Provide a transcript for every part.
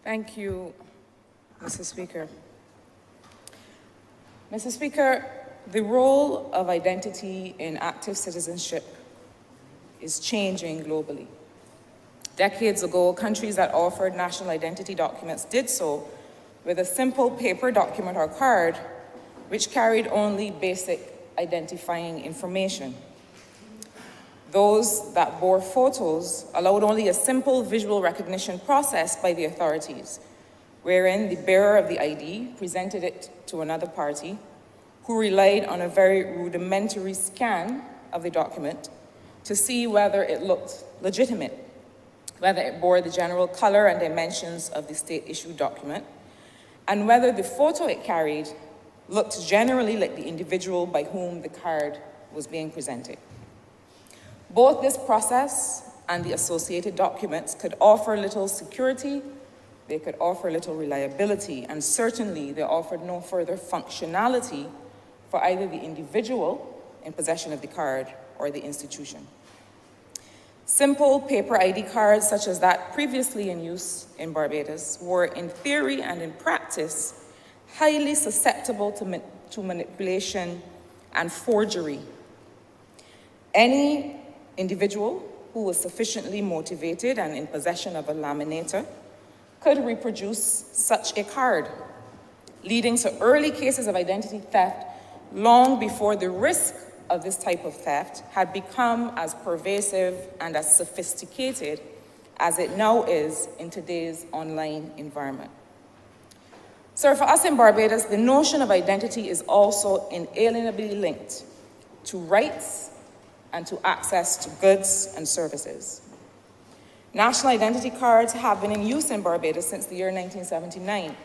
Thank you, Mr. Speaker. Mr. Speaker, the role of identity in active citizenship is changing globally. Decades ago, countries that offered national identity documents did so with a simple paper document or card, which carried only basic identifying information. Those that bore photos allowed only a simple visual recognition process by the authorities, wherein the bearer of the ID presented it to another party who relied on a very rudimentary scan of the document to see whether it looked legitimate, whether it bore the general color and dimensions of the state-issued document, and whether the photo it carried looked generally like the individual by whom the card was being presented. Both this process and the associated documents could offer little security, they could offer little reliability, and certainly they offered no further functionality for either the individual in possession of the card or the institution. Simple paper ID cards such as that previously in use in Barbados were, in theory and in practice, highly susceptible to manipulation and forgery. Any individual who was sufficiently motivated and in possession of a laminator could reproduce such a card, leading to early cases of identity theft long before the risk of this type of theft had become as pervasive and as sophisticated as it now is in today's online environment. So for us in Barbados, the notion of identity is also inalienably linked to rights and to access to goods and services. National identity cards have been in use in Barbados since the year 1979.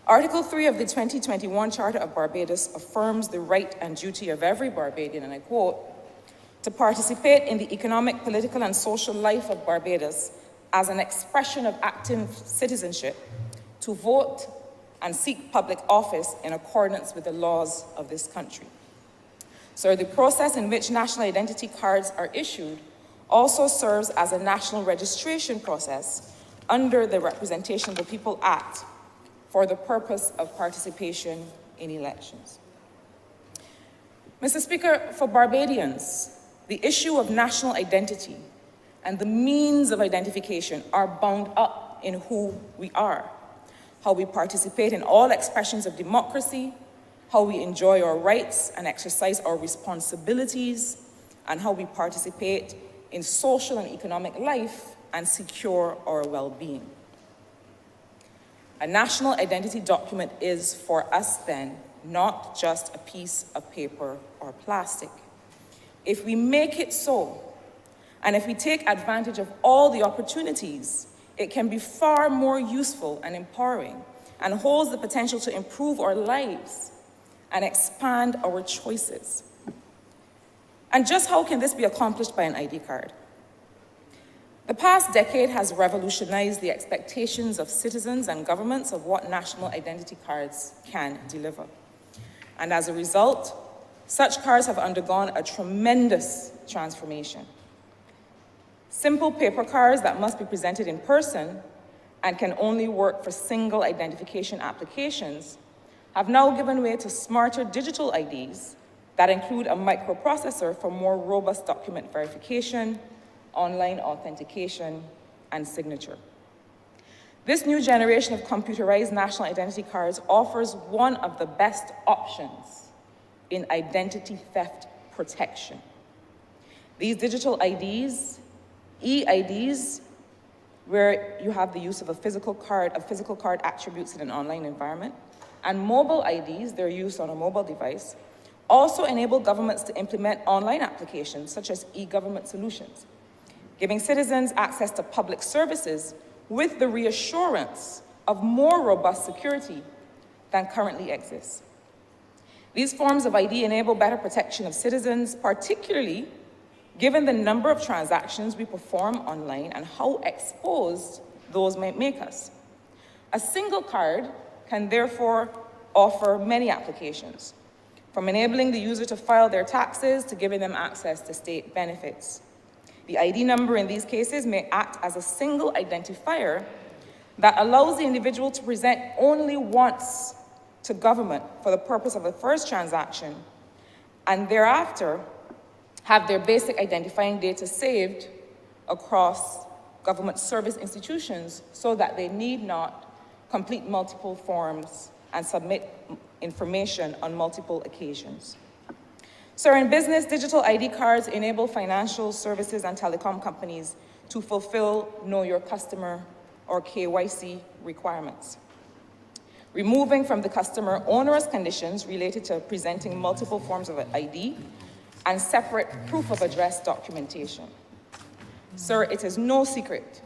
Article 3 of the 2021 Charter of Barbados affirms the right and duty of every Barbadian, and I quote, to participate in the economic, political, and social life of Barbados as an expression of active citizenship, to vote and seek public office in accordance with the laws of this country. So the process in which national identity cards are issued also serves as a national registration process under the Representation of the People Act for the purpose of participation in elections. Mr. Speaker, for Barbadians, the issue of national identity and the means of identification are bound up in who we are, how we participate in all expressions of democracy, how we enjoy our rights and exercise our responsibilities, and how we participate in social and economic life and secure our well-being. A national identity document is, for us then, not just a piece of paper or plastic. If we make it so, and if we take advantage of all the opportunities, it can be far more useful and empowering and holds the potential to improve our lives and expand our choices. And just how can this be accomplished by an ID card? The past decade has revolutionized the expectations of citizens and governments of what national identity cards can deliver. And as a result, such cards have undergone a tremendous transformation. Simple paper cards that must be presented in person and can only work for single identification applications have now given way to smarter digital IDs that include a microprocessor for more robust document verification, online authentication, and signature. This new generation of computerized national identity cards offers one of the best options in identity theft protection. These digital IDs, e-IDs, where you have the use of physical card attributes in an online environment, and mobile IDs, their use on a mobile device, also enable governments to implement online applications such as e-government solutions, giving citizens access to public services with the reassurance of more robust security than currently exists. These forms of ID enable better protection of citizens, particularly given the number of transactions we perform online and how exposed those might make us. A single card can therefore offer many applications, from enabling the user to file their taxes to giving them access to state benefits. The ID number in these cases may act as a single identifier that allows the individual to present only once to government for the purpose of the first transaction, and thereafter have their basic identifying data saved across government service institutions so that they need not complete multiple forms and submit information on multiple occasions. So in business, digital ID cards enable financial services and telecom companies to fulfill Know Your Customer or KYC requirements, removing from the customer onerous conditions related to presenting multiple forms of ID and separate proof of address documentation. Sir, it is no secret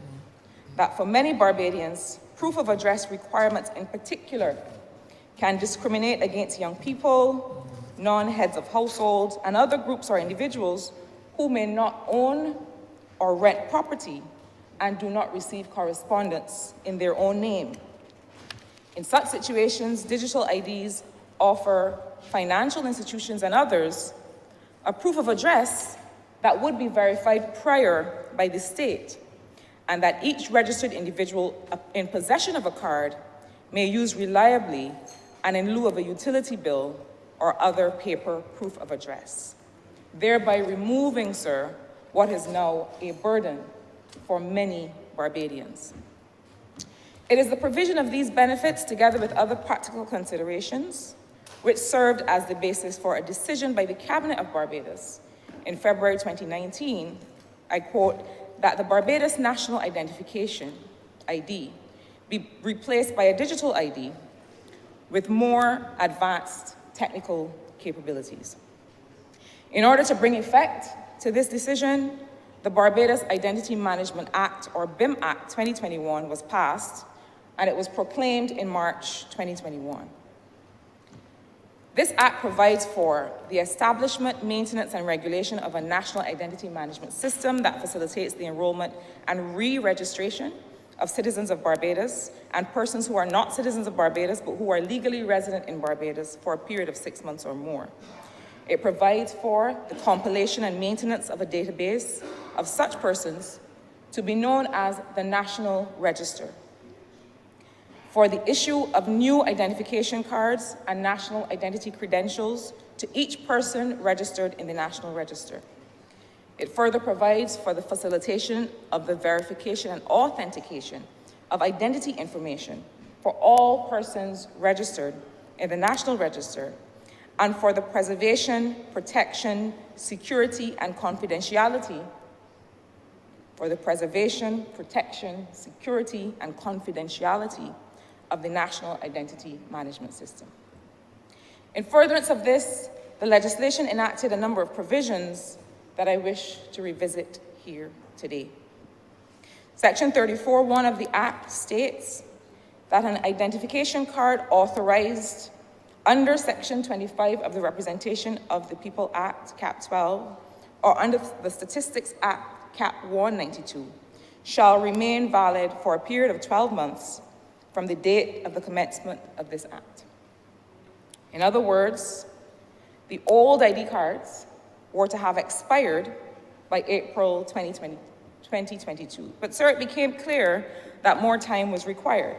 that for many Barbadians, proof of address requirements in particular can discriminate against young people, non-heads of households, and other groups or individuals who may not own or rent property and do not receive correspondence in their own name. In such situations, digital IDs offer financial institutions and others a proof of address that would be verified prior by the state, and that each registered individual in possession of a card may use reliably and in lieu of a utility bill or other paper proof of address, thereby removing, sir, what is now a burden for many Barbadians. It is the provision of these benefits, together with other practical considerations, which served as the basis for a decision by the Cabinet of Barbados in February 2019, I quote, that the Barbados National Identification ID be replaced by a digital ID with more advanced technical capabilities. In order to bring effect to this decision, the Barbados Identity Management Act, or BIM Act 2021, was passed, and it was proclaimed in March 2021. This act provides for the establishment, maintenance, and regulation of a national identity management system that facilitates the enrollment and re-registration of citizens of Barbados and persons who are not citizens of Barbados but who are legally resident in Barbados for a period of 6 months or more. It provides for the compilation and maintenance of a database of such persons to be known as the National Register, for the issue of new identification cards and national identity credentials to each person registered in the National Register. It further provides for the facilitation of the verification and authentication of identity information for all persons registered in the National Register, and for the preservation, protection, security, and confidentiality of the National Identity Management System. In furtherance of this, the legislation enacted a number of provisions that I wish to revisit here today. Section 34(1) of the Act states that an identification card authorized under Section 25 of the Representation of the People Act, Cap 12, or under the Statistics Act, Cap 192, shall remain valid for a period of 12 months from the date of the commencement of this act. In other words, the old ID cards were to have expired by April 2022. But, sir, it became clear that more time was required.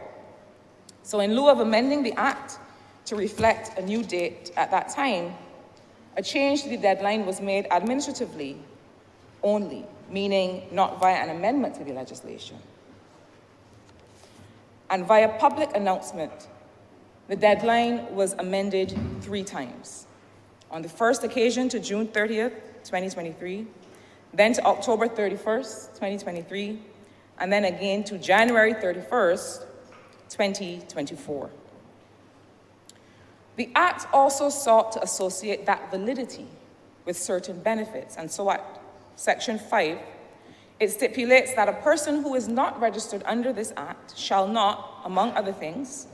So in lieu of amending the act to reflect a new date at that time, a change to the deadline was made administratively only, meaning not via an amendment to the legislation. And via public announcement, the deadline was amended 3 times. On the first occasion to June 30th, 2023, then to October 31st, 2023, and then again to January 31st, 2024. The Act also sought to associate that validity with certain benefits, and so at Section 5, it stipulates that a person who is not registered under this Act shall not, among other things,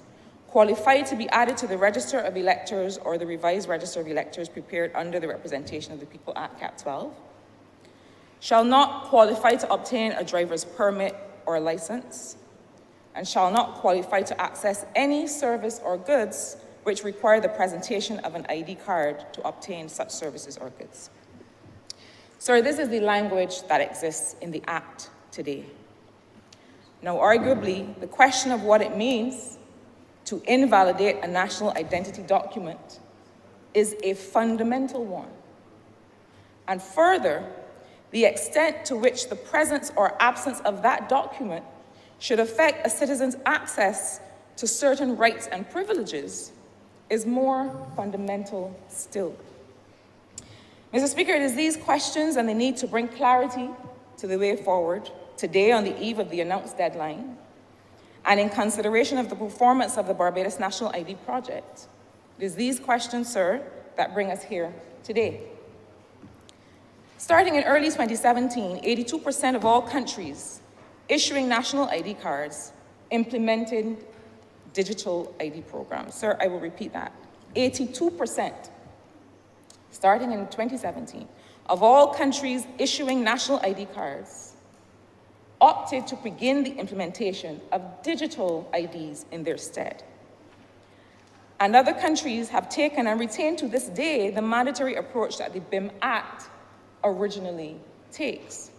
qualify to be added to the Register of Electors or the revised Register of Electors prepared under the Representation of the People Act, Cap 12, shall not qualify to obtain a driver's permit or license, and shall not qualify to access any service or goods which require the presentation of an ID card to obtain such services or goods. So this is the language that exists in the Act today. Now, arguably, the question of what it means to invalidate a national identity document is a fundamental one. And further, the extent to which the presence or absence of that document should affect a citizen's access to certain rights and privileges is more fundamental still. Mr. Speaker, it is these questions and the need to bring clarity to the way forward today on the eve of the announced deadline, and in consideration of the performance of the Barbados National ID Project. It is these questions, sir, that bring us here today. Starting in early 2017, 82% of all countries issuing national ID cards implemented digital ID programs. Sir, I will repeat that. 82%, starting in 2017, of all countries issuing national ID cards opted to begin the implementation of digital IDs in their stead. And other countries have taken and retain to this day the mandatory approach that the BIM Act originally takes.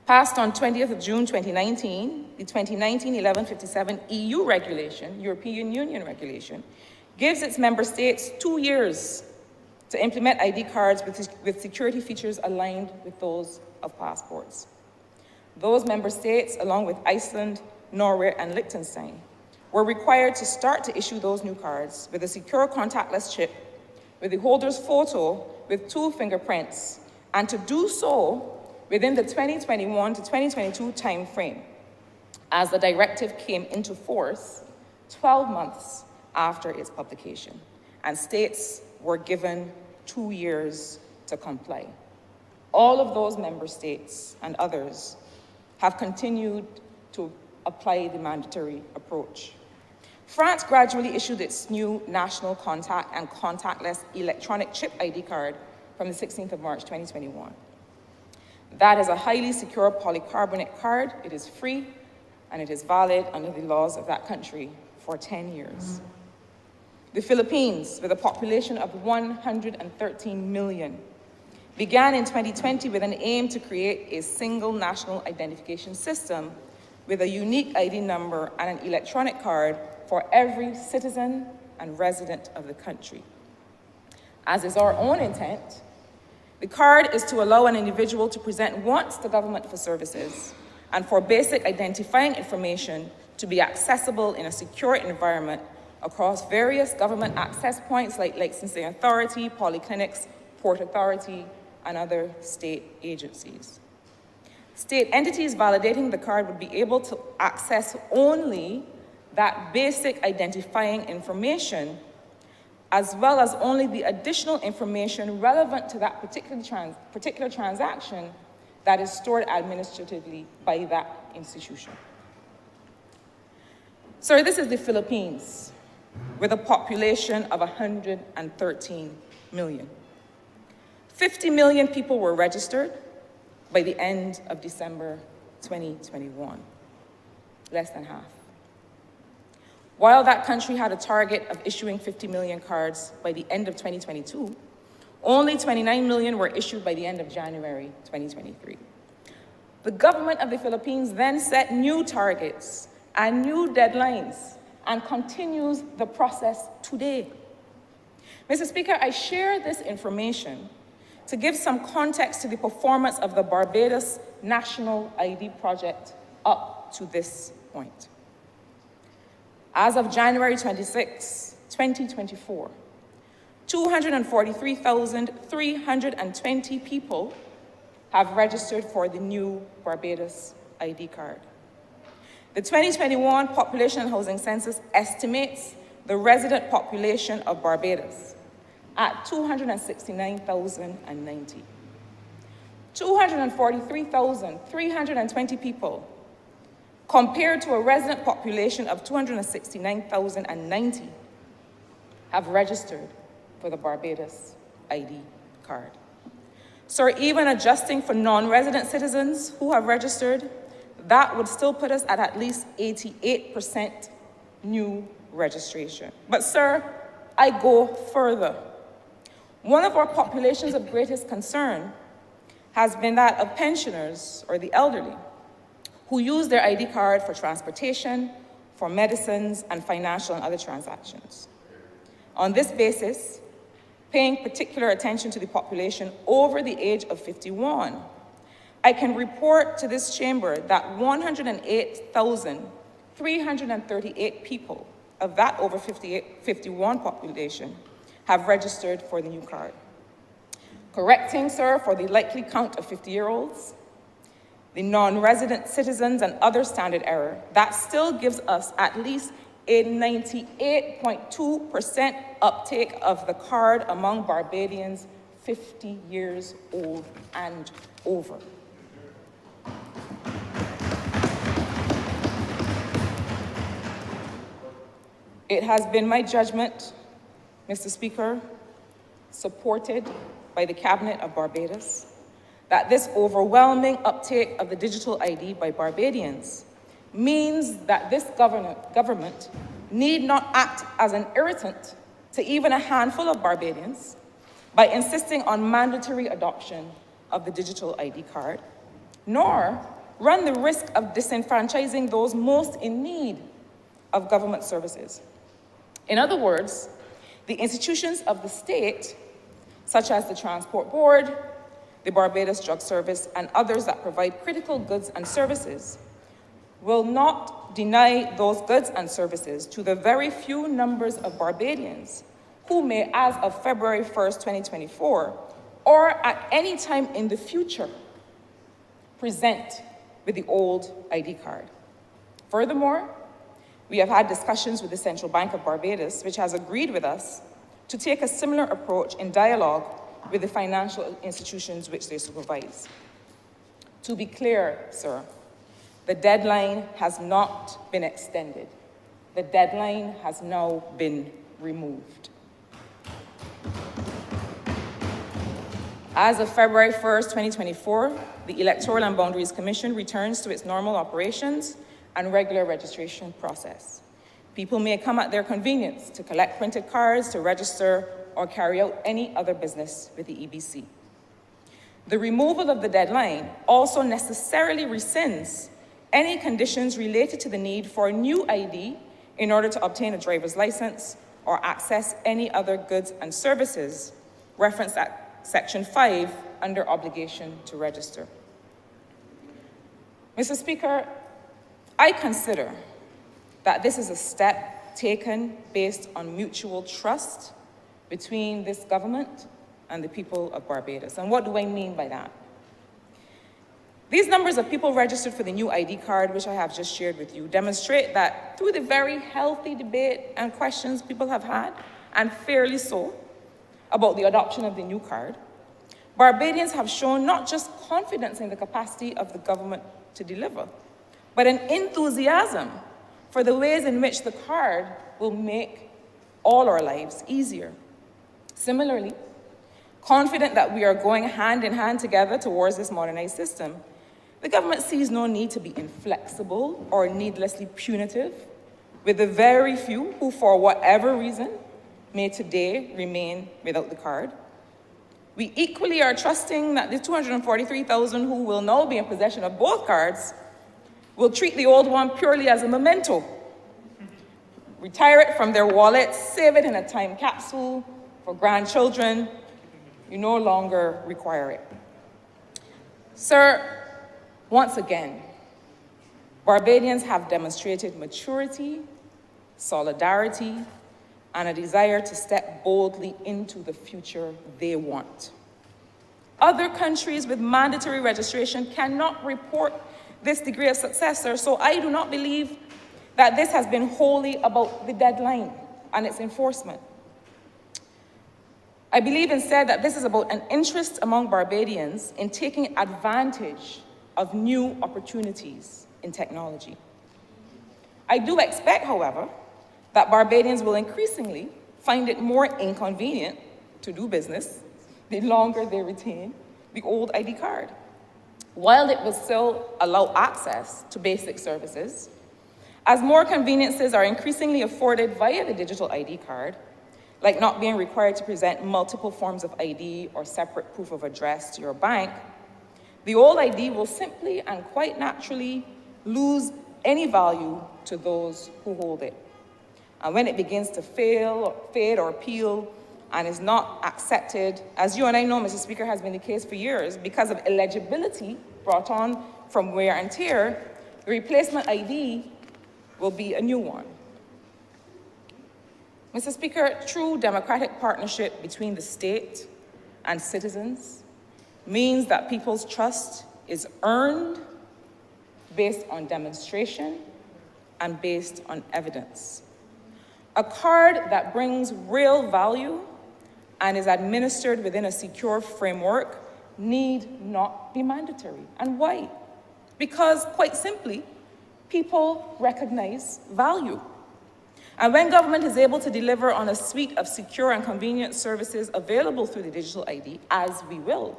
Passed on 20th of June 2019, the 2019-1157 EU regulation, European Union regulation, gives its member states 2 years to implement ID cards with security features aligned with those of passports. Those member states, along with Iceland, Norway, and Liechtenstein, were required to start to issue those new cards with a secure contactless chip, with the holder's photo with 2 fingerprints, and to do so within the 2021 to 2022 time frame, as the directive came into force 12 months after its publication, and states were given 2 years to comply. All of those member states and others have continued to apply the mandatory approach. France gradually issued its new national contact and contactless electronic chip ID card from the 16th of March 2021. That is a highly secure polycarbonate card. It is free and it is valid under the laws of that country for 10 years. The Philippines, with a population of 113 million, began in 2020 with an aim to create a single national identification system with a unique ID number and an electronic card for every citizen and resident of the country. As is our own intent, the card is to allow an individual to present once to government for services and for basic identifying information to be accessible in a secure environment across various government access points like licensing authority, polyclinics, port authority, and other state agencies. State entities validating the card would be able to access only that basic identifying information, as well as only the additional information relevant to that particular transaction that is stored administratively by that institution. So this is the Philippines, with a population of 113 million. 50 million people were registered by the end of December 2021, less than half. While that country had a target of issuing 50 million cards by the end of 2022, only 29 million were issued by the end of January 2023. The government of the Philippines then set new targets and new deadlines and continues the process today. Mr. Speaker, I share this information to give some context to the performance of the Barbados National ID Project up to this point. As of January 26, 2024, 243,320 people have registered for the new Barbados ID card. The 2021 Population and Housing Census estimates the resident population of Barbados at 269,090. 243,320 people compared to a resident population of 269,090 have registered for the Barbados ID card. So even adjusting for non-resident citizens who have registered, that would still put us at least 88% new registration. But sir, I go further. One of our populations of greatest concern has been that of pensioners or the elderly, who use their ID card for transportation, for medicines, and financial and other transactions. On this basis, paying particular attention to the population over the age of 51, I can report to this chamber that 108,338 people of that over 51 population have registered for the new card. Correcting, sir, for the likely count of 50-year-olds, the non-resident citizens and other standard error, that still gives us at least a 98.2% uptake of the card among Barbadians 50 years old and over. It has been my judgment, Mr. Speaker, supported by the Cabinet of Barbados, that this overwhelming uptake of the digital ID by Barbadians means that this government need not act as an irritant to even a handful of Barbadians by insisting on mandatory adoption of the digital ID card, nor run the risk of disenfranchising those most in need of government services. In other words, the institutions of the state, such as the Transport Board, the Barbados Drug Service, and others that provide critical goods and services, will not deny those goods and services to the very few numbers of Barbadians who may, as of February 1st, 2024, or at any time in the future, present with the old ID card. Furthermore, we have had discussions with the Central Bank of Barbados, which has agreed with us to take a similar approach in dialogue with the financial institutions which they supervise. To be clear, sir, the deadline has not been extended. The deadline has now been removed. As of February 1st, 2024, the Electoral and Boundaries Commission returns to its normal operations and regular registration process. People may come at their convenience to collect printed cards, to register, or carry out any other business with the EBC. The removal of the deadline also necessarily rescinds any conditions related to the need for a new ID in order to obtain a driver's license or access any other goods and services referenced at Section 5 under obligation to register. Mr. Speaker, I consider that this is a step taken based on mutual trust between this government and the people of Barbados. And what do I mean by that? These numbers of people registered for the new ID card, which I have just shared with you, demonstrate that through the very healthy debate and questions people have had, and fairly so, about the adoption of the new card, Barbadians have shown not just confidence in the capacity of the government to deliver, but an enthusiasm for the ways in which the card will make all our lives easier. Similarly, confident that we are going hand in hand together towards this modernized system, the government sees no need to be inflexible or needlessly punitive with the very few who, for whatever reason, may today remain without the card. We equally are trusting that the 243,000 who will now be in possession of both cards will treat the old one purely as a memento, retire it from their wallets, save it in a time capsule for grandchildren. You no longer require it. Sir, once again, Barbadians have demonstrated maturity, solidarity, and a desire to step boldly into the future they want. Other countries with mandatory registration cannot report this degree of success, sir, so I do not believe that this has been wholly about the deadline and its enforcement. I believe instead that this is about an interest among Barbadians in taking advantage of new opportunities in technology. I do expect, however, that Barbadians will increasingly find it more inconvenient to do business the longer they retain the old ID card. While it will still allow access to basic services, as more conveniences are increasingly afforded via the digital ID card, like not being required to present multiple forms of ID or separate proof of address to your bank, the old ID will simply and quite naturally lose any value to those who hold it. And when it begins to fade or peel and is not accepted, as you and I know, Mr. Speaker, has been the case for years, because of illegibility brought on from wear and tear, the replacement ID will be a new one. Mr. Speaker, true democratic partnership between the state and citizens means that people's trust is earned based on demonstration and based on evidence. A card that brings real value and is administered within a secure framework need not be mandatory. And why? Because, quite simply, people recognize value. And when government is able to deliver on a suite of secure and convenient services available through the digital ID, as we will,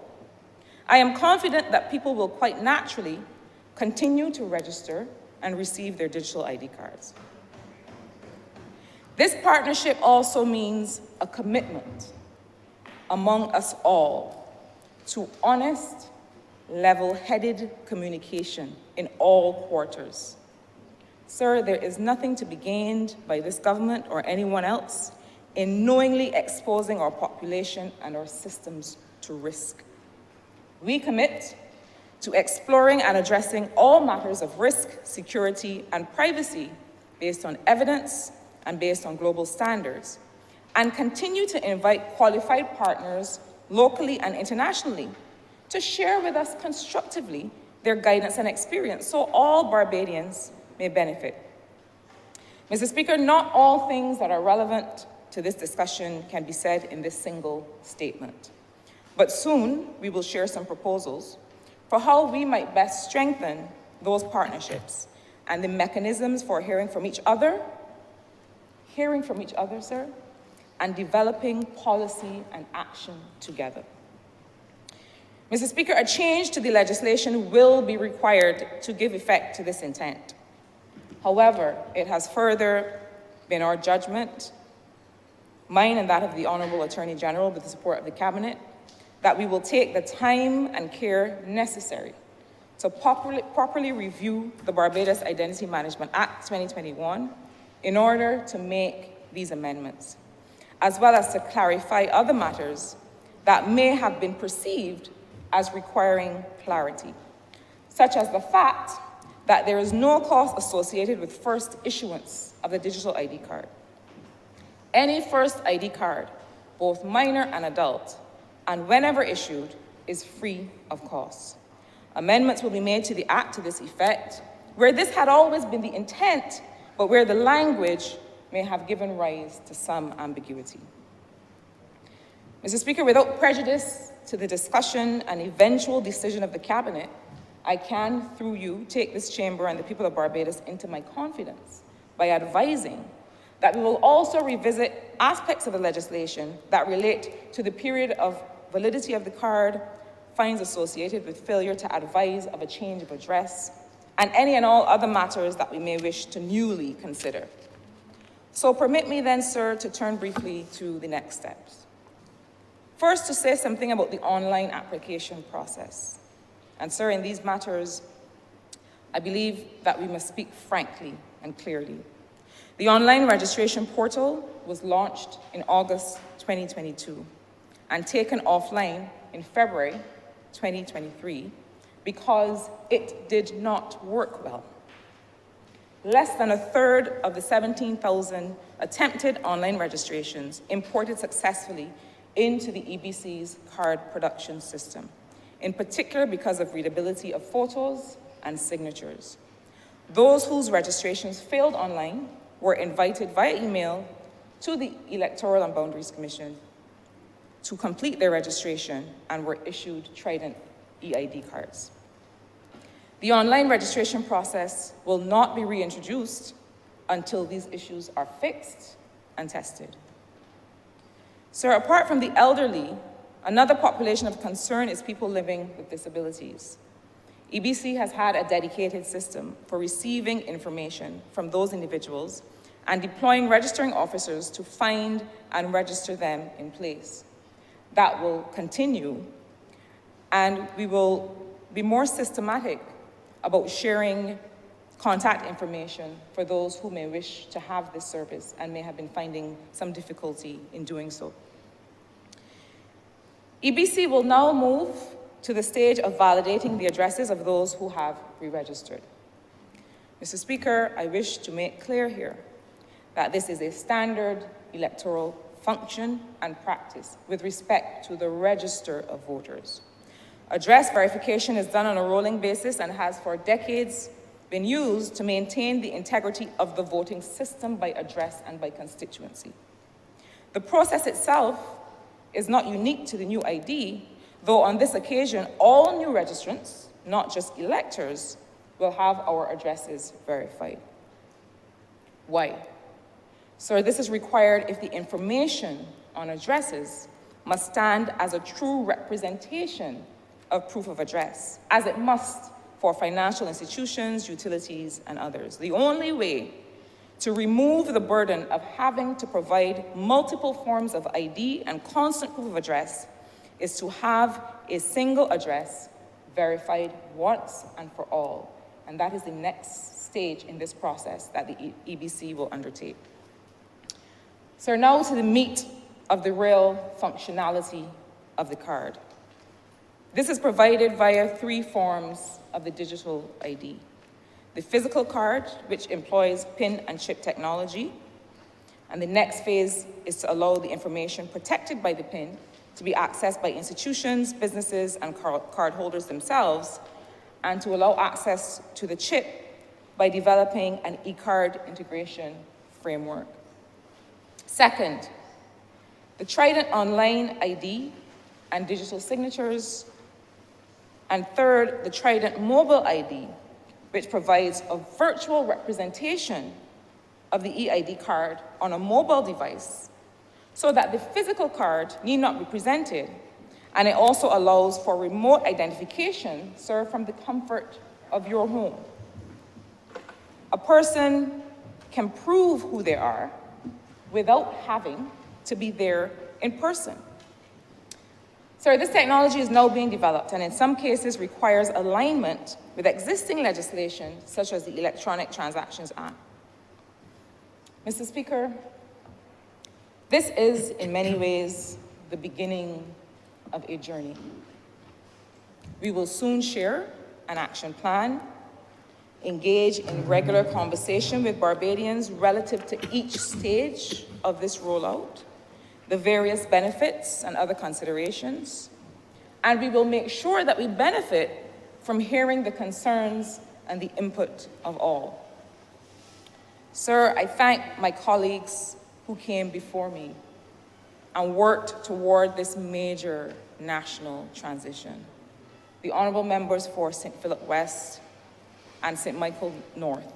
I am confident that people will quite naturally continue to register and receive their digital ID cards. This partnership also means a commitment among us all to honest, level-headed communication in all quarters. Sir, there is nothing to be gained by this government or anyone else in knowingly exposing our population and our systems to risk. We commit to exploring and addressing all matters of risk, security, and privacy based on evidence and based on global standards, and continue to invite qualified partners locally and internationally to share with us constructively their guidance and experience so all Barbadians may benefit. Mr. Speaker, not all things that are relevant to this discussion can be said in this single statement, but soon we will share some proposals for how we might best strengthen those partnerships and the mechanisms for hearing from each other, sir, and developing policy and action together. Mr. Speaker, a change to the legislation will be required to give effect to this intent. However, it has further been our judgment, mine and that of the Honourable Attorney General with the support of the Cabinet, that we will take the time and care necessary to properly review the Barbados Identity Management Act 2021 in order to make these amendments, as well as to clarify other matters that may have been perceived as requiring clarity, such as the fact that there is no cost associated with first issuance of the digital ID card. Any first ID card, both minor and adult, and whenever issued, is free of cost. Amendments will be made to the Act to this effect, where this had always been the intent, but where the language may have given rise to some ambiguity. Mr. Speaker, without prejudice to the discussion and eventual decision of the Cabinet, I can, through you, take this chamber and the people of Barbados into my confidence by advising that we will also revisit aspects of the legislation that relate to the period of validity of the card, fines associated with failure to advise of a change of address, and any and all other matters that we may wish to newly consider. So permit me then, sir, to turn briefly to the next steps. First, to say something about the online application process. And sir, in these matters, I believe that we must speak frankly and clearly. The online registration portal was launched in August 2022 and taken offline in February 2023 because it did not work well. Less than a third of the 17,000 attempted online registrations imported successfully into the EBC's card production system, in particular because of readability of photos and signatures. Those whose registrations failed online were invited via email to the Electoral and Boundaries Commission to complete their registration and were issued Trident EID cards. The online registration process will not be reintroduced until these issues are fixed and tested. Sir, apart from the elderly, another population of concern is people living with disabilities. EBC has had a dedicated system for receiving information from those individuals and deploying registering officers to find and register them in place. That will continue, and we will be more systematic about sharing contact information for those who may wish to have this service and may have been finding some difficulty in doing so. EBC will now move to the stage of validating the addresses of those who have re-registered. Mr. Speaker, I wish to make clear here that this is a standard electoral function and practice with respect to the register of voters. Address verification is done on a rolling basis and has for decades been used to maintain the integrity of the voting system by address and by constituency. The process itself is not unique to the new ID, though on this occasion, all new registrants, not just electors, will have our addresses verified. Why? Sir, this is required if the information on addresses must stand as a true representation of proof of address, as it must for financial institutions, utilities, and others. The only way to remove the burden of having to provide multiple forms of ID and constant proof of address is to have a single address verified once and for all. And that is the next stage in this process that the EBC will undertake. So now to the meat of the real functionality of the card. This is provided via 3 forms of the digital ID. The physical card, which employs PIN and chip technology. And the next phase is to allow the information protected by the PIN to be accessed by institutions, businesses, and card holders themselves, and to allow access to the chip by developing an e-card integration framework. Second, the Trident Online ID and digital signatures. And third, the Trident Mobile ID, which provides a virtual representation of the eID card on a mobile device so that the physical card need not be presented. And it also allows for remote identification served from the comfort of your home. A person can prove who they are without having to be there in person. So this technology is now being developed and in some cases requires alignment with existing legislation such as the Electronic Transactions Act. Mr. Speaker, this is in many ways the beginning of a journey. We will soon share an action plan, engage in regular conversation with Barbadians relative to each stage of this rollout, the various benefits and other considerations, and we will make sure that we benefit from hearing the concerns and the input of all. Sir, I thank my colleagues who came before me and worked toward this major national transition. The honorable members for St. Philip West and St. Michael North,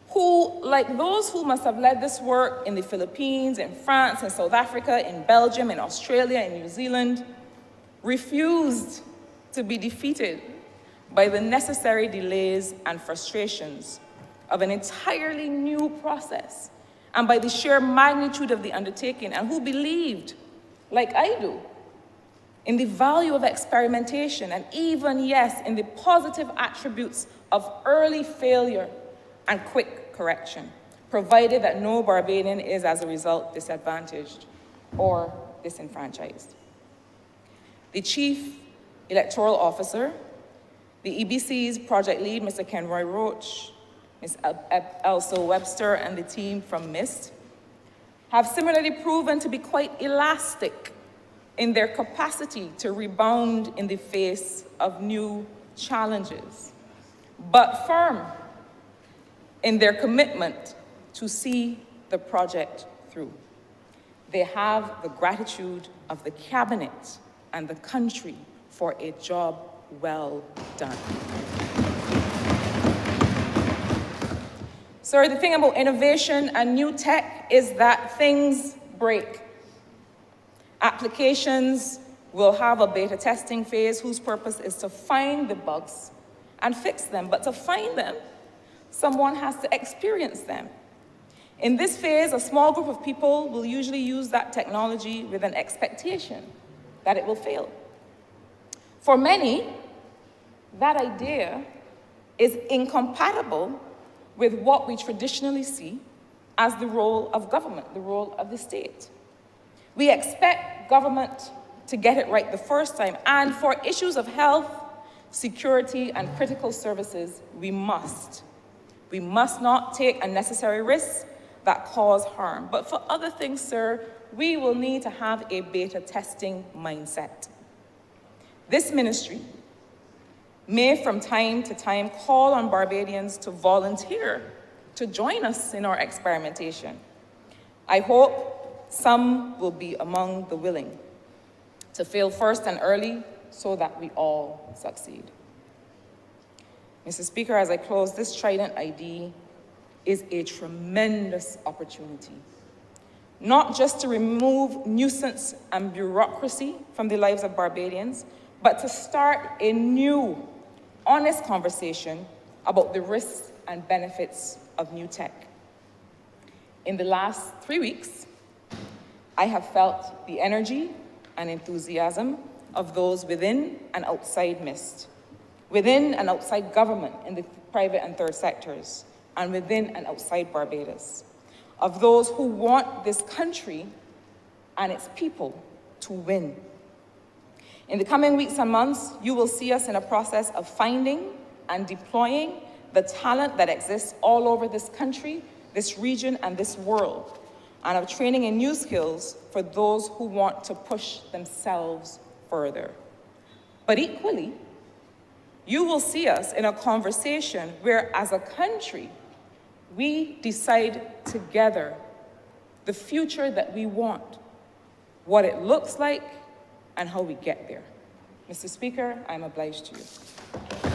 who, like those who must have led this work in the Philippines, in France, in South Africa, in Belgium, in Australia, in New Zealand, refused to be defeated by the necessary delays and frustrations of an entirely new process and by the sheer magnitude of the undertaking, and who believed, like I do, in the value of experimentation and even, yes, in the positive attributes of early failure and quick correction, provided that no Barbadian is, as a result, disadvantaged or disenfranchised. The Chief Electoral Officer, the EBC's project lead, Mr. Kenroy Roach, Ms. Elsa Webster, and the team from MIST, have similarly proven to be quite elastic in their capacity to rebound in the face of new challenges, but firm in their commitment to see the project through. They have the gratitude of the Cabinet and the country for a job well done. So the thing about innovation and new tech is that things break. Applications will have a beta testing phase whose purpose is to find the bugs and fix them. But to find them, someone has to experience them. In this phase, a small group of people will usually use that technology with an expectation that it will fail. For many, that idea is incompatible with what we traditionally see as the role of government, the role of the state. We expect government to get it right the first time, and for issues of health, security, and critical services, we must. We must not take unnecessary risks that cause harm. But for other things, sir, we will need to have a beta testing mindset. This ministry may from time to time call on Barbadians to volunteer to join us in our experimentation. I hope some will be among the willing to fail first and early so that we all succeed. Mr. Speaker, as I close, this Trident ID is a tremendous opportunity, not just to remove nuisance and bureaucracy from the lives of Barbadians, but to start a new, honest conversation about the risks and benefits of new tech. In the last 3 weeks, I have felt the energy and enthusiasm of those within and outside MIST, within and outside government in the private and third sectors, and within and outside Barbados, of those who want this country and its people to win. In the coming weeks and months, you will see us in a process of finding and deploying the talent that exists all over this country, this region, and this world, and of training in new skills for those who want to push themselves further. But equally, you will see us in a conversation where, as a country, we decide together the future that we want, what it looks like, and how we get there. Mr. Speaker, I'm obliged to you.